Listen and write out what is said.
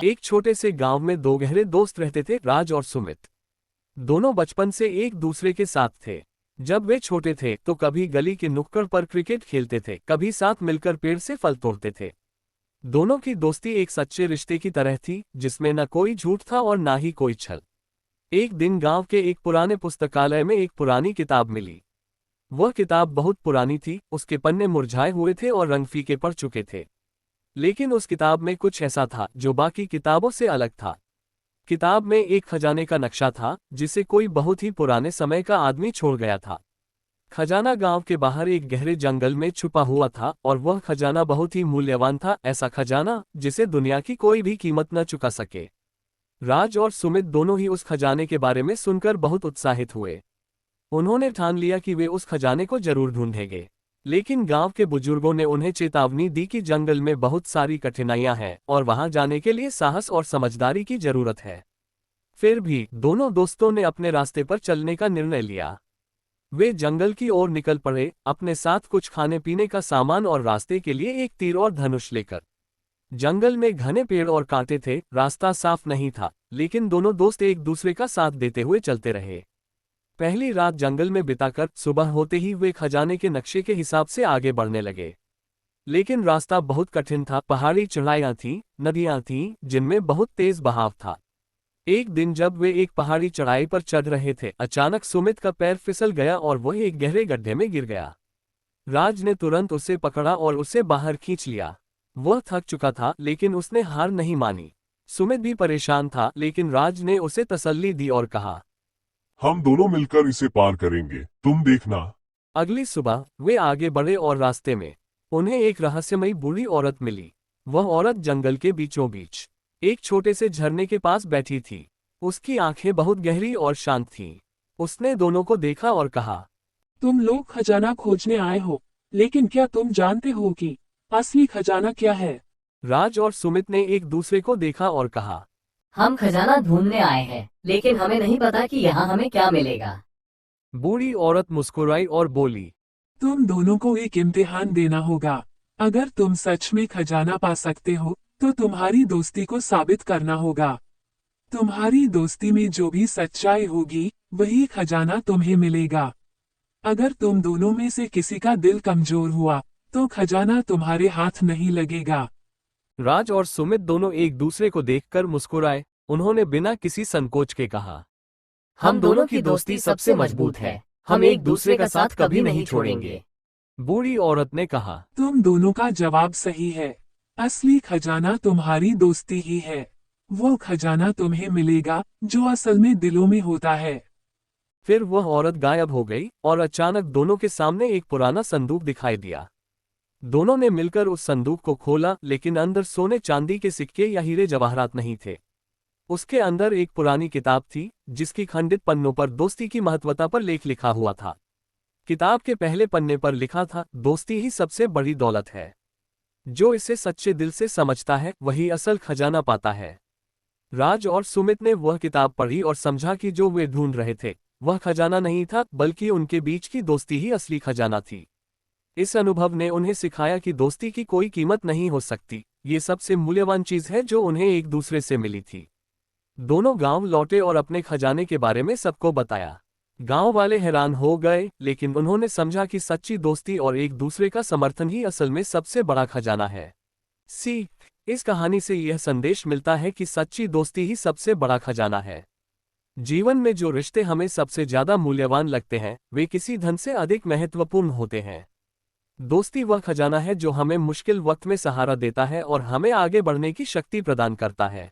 एक छोटे से गांव में दो गहरे दोस्त रहते थे, राज और सुमित। दोनों बचपन से एक दूसरे के साथ थे। जब वे छोटे थे तो कभी गली के नुक्कड़ पर क्रिकेट खेलते थे, कभी साथ मिलकर पेड़ से फल तोड़ते थे। दोनों की दोस्ती एक सच्चे रिश्ते की तरह थी, जिसमें न कोई झूठ था और ना ही कोई छल। एक दिन गांव के एक पुराने पुस्तकालय में एक पुरानी किताब मिली। वह किताब बहुत पुरानी थी, उसके पन्ने मुरझाए हुए थे और रंग फीके पड़ चुके थे। लेकिन उस किताब में कुछ ऐसा था जो बाकी किताबों से अलग था। किताब में एक खजाने का नक्शा था, जिसे कोई बहुत ही पुराने समय का आदमी छोड़ गया था। खजाना गांव के बाहर एक गहरे जंगल में छुपा हुआ था और वह खजाना बहुत ही मूल्यवान था, ऐसा खजाना जिसे दुनिया की कोई भी कीमत न चुका सके। राज और सुमित दोनों ही उस खजाने के बारे में सुनकर बहुत उत्साहित हुए। उन्होंने ठान लिया कि वे उस खजाने को जरूर ढूंढेंगे। लेकिन गांव के बुजुर्गों ने उन्हें चेतावनी दी कि जंगल में बहुत सारी कठिनाइयां हैं और वहां जाने के लिए साहस और समझदारी की जरूरत है। फिर भी दोनों दोस्तों ने अपने रास्ते पर चलने का निर्णय लिया। वे जंगल की ओर निकल पड़े, अपने साथ कुछ खाने पीने का सामान और रास्ते के लिए एक तीर और धनुष लेकर। जंगल में घने पेड़ और कांटे थे, रास्ता साफ नहीं था, लेकिन दोनों दोस्त एक दूसरे का साथ देते हुए चलते रहे। पहली रात जंगल में बिताकर सुबह होते ही वे खजाने के नक्शे के हिसाब से आगे बढ़ने लगे। लेकिन रास्ता बहुत कठिन था, पहाड़ी चढ़ाइयां थीं, नदियां थीं जिनमें बहुत तेज बहाव था। एक दिन जब वे एक पहाड़ी चढ़ाई पर चढ़ रहे थे, अचानक सुमित का पैर फिसल गया और वह एक गहरे गड्ढे में गिर गया। राज ने तुरंत उसे पकड़ा और उसे बाहर खींच लिया। वह थक चुका था, लेकिन उसने हार नहीं मानी। सुमित भी परेशान था, लेकिन राज ने उसे तसल्ली दी और कहा, हम दोनों मिलकर इसे पार करेंगे, तुम देखना। अगली सुबह वे आगे बढ़े और रास्ते में उन्हें एक रहस्यमयी बूढ़ी औरत मिली। वह औरत जंगल के बीचों बीच एक छोटे से झरने के पास बैठी थी। उसकी आंखें बहुत गहरी और शांत थीं। उसने दोनों को देखा और कहा, तुम लोग खजाना खोजने आए हो, लेकिन क्या तुम जानते हो कि असली खजाना क्या है? राज और सुमित ने एक दूसरे को देखा और कहा, हम खजाना ढूंढने आए हैं, लेकिन हमें नहीं पता कि यहाँ हमें क्या मिलेगा। बूढ़ी औरत मुस्कुराई और बोली, तुम दोनों को एक इम्तिहान देना होगा। अगर तुम सच में खजाना पा सकते हो, तो तुम्हारी दोस्ती को साबित करना होगा। तुम्हारी दोस्ती में जो भी सच्चाई होगी, वही खजाना तुम्हें मिलेगा। अगर तुम दोनों में से किसी का दिल कमजोर हुआ, तो खजाना तुम्हारे हाथ नहीं लगेगा। राज और सुमित दोनों एक दूसरे को देखकर मुस्कुराए। उन्होंने बिना किसी संकोच के कहा, हम दोनों की दोस्ती सबसे मजबूत है, हम एक दूसरे का साथ कभी नहीं छोड़ेंगे। बूढ़ी औरत ने कहा, तुम दोनों का जवाब सही है। असली खजाना तुम्हारी दोस्ती ही है। वो खजाना तुम्हें मिलेगा जो असल में दिलों में होता है। फिर वह औरत गायब हो गई और अचानक दोनों के सामने एक पुराना संदूक दिखाई दिया। दोनों ने मिलकर उस संदूक को खोला, लेकिन अंदर सोने चांदी के सिक्के या हीरे जवाहरात नहीं थे। उसके अंदर एक पुरानी किताब थी, जिसकी खंडित पन्नों पर दोस्ती की महत्वता पर लेख लिखा हुआ था। किताब के पहले पन्ने पर लिखा था, दोस्ती ही सबसे बड़ी दौलत है। जो इसे सच्चे दिल से समझता है, वही असल खजाना पाता है। राज और सुमित ने वह किताब पढ़ी और समझा कि जो वे ढूंढ रहे थे, वह खजाना नहीं था, बल्कि उनके बीच की दोस्ती ही असली खजाना थी। इस अनुभव ने उन्हें सिखाया कि दोस्ती की कोई कीमत नहीं हो सकती। ये सबसे मूल्यवान चीज है जो उन्हें एक दूसरे से मिली थी। दोनों गांव लौटे और अपने खजाने के बारे में सबको बताया। गांव वाले हैरान हो गए, लेकिन उन्होंने समझा कि सच्ची दोस्ती और एक दूसरे का समर्थन ही असल में सबसे बड़ा खजाना है। सीख, इस कहानी से यह संदेश मिलता है कि सच्ची दोस्ती ही सबसे बड़ा खजाना है। जीवन में जो रिश्ते हमें सबसे ज्यादा मूल्यवान लगते हैं, वे किसी धन से अधिक महत्वपूर्ण होते हैं। दोस्ती वह खजाना है जो हमें मुश्किल वक्त में सहारा देता है और हमें आगे बढ़ने की शक्ति प्रदान करता है।